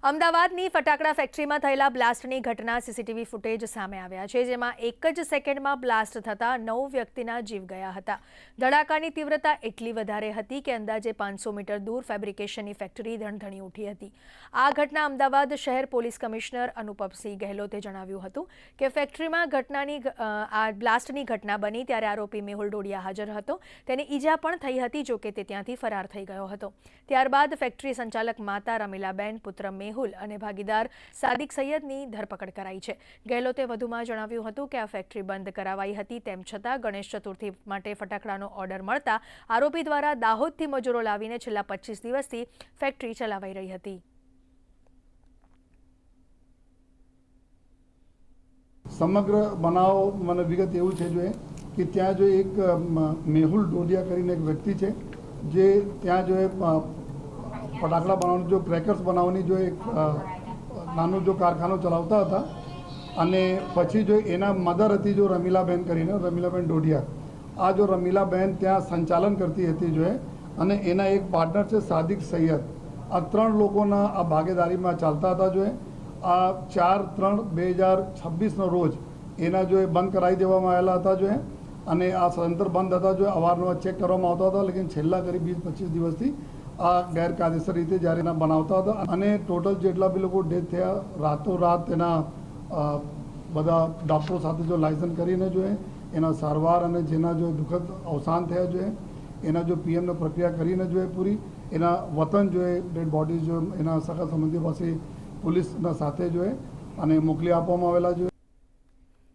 અમદાવાદની ફટાકડા ફેક્ટરીમાં થયેલા બ્લાસ્ટની ઘટના સીસીટીવી ફૂટેજ સામે આવ્યા છે, જેમાં એક જ સેકન્ડમાં બ્લાસ્ટ થતાં 9 વ્યક્તિના જીવ ગયા હતા. ધડાકાની તીવ્રતા એટલી વધારે હતી કે અંદાજે 500 મીટર દૂર ફેબ્રિકેશનની ફેક્ટરી ધણધણી ઉઠી હતી. આ ઘટના અમદાવાદ શહેર પોલીસ કમિશનર અનુપમસિંહ ગહેલોતે જણાવ્યું હતું કે ફેક્ટરીમાં બ્લાસ્ટની ઘટના બની ત્યારે આરોપી મેહુલ ડોડિયા હાજર હતો. તેને ઈજા પણ થઈ હતી, જોકે તે ત્યાંથી ફરાર થઈ ગયો હતો. ત્યારબાદ ફેક્ટરી સંચાલક માતા રમીલાબેન, પુત્ર મેહુલ અને ભાગીદાર સાદિક સૈયદની ધરપકડ કરાઈ છે. ગહેલોતે વધુમાં જણાવ્યું હતું કે આ ફેક્ટરી બંધ કરાવાઈ હતી, તેમ છતાં ગણેશ ચતુર્થી માટે ફટાકડાનો ઓર્ડર મળતા આરોપી દ્વારા દાહોદથી મજૂરો લાવીને છેલ્લા 25 દિવસથી ફેક્ટરી ચલાવાઈ રહી હતી. સમગ્ર બનાવ મને વિગત એવું છે કે ત્યાં જો એક મેહુલ ડોડિયા કરીને એક વ્યક્તિ છે, જે ત્યાં જો ફટાકડા બનાવવાનું જો ક્રેકર્સ બનાવવાની જો એક નાનું જો કારખાનો ચલાવતા હતા અને પછી જો એના મધર હતી જો રમીલાબેન કરીને, રમીલાબેન ડોડિયા. આ જો રમીલાબેન ત્યાં સંચાલન કરતી હતી જો અને એના એક પાર્ટનર છે સાદિક સૈયદ. આ 3 લોકોના આ ભાગીદારીમાં ચાલતા હતા જો આ 4/3/2026 રોજ એના જો બંધ કરાવી દેવામાં આવેલા હતા જો અને આ સદંતર બંધ હતા જો અવારનવાર ચેક કરવામાં આવતા હતા, લેકિન છેલ્લા કરીબ 20-25 દિવસથી આ ગેરકાયદેસર રીતે જ્યારે એના બનાવતા હતા અને ટોટલ જેટલા બી લોકો ડેથ થયા રાતોરાત એના બધા ડૉક્ટરો સાથે જો લાયસન્સ કરીને જો એના સારવાર અને જેના જો દુઃખદ અવસાન થયા જો એના જો પીએમને પ્રક્રિયા કરીને જો પૂરી એના વતન જો ડેડ બોડીઝ જો એના સગા સંબંધીઓ પાસે પોલીસના સાથે જો અને મોકલી આપવામાં આવેલા જો.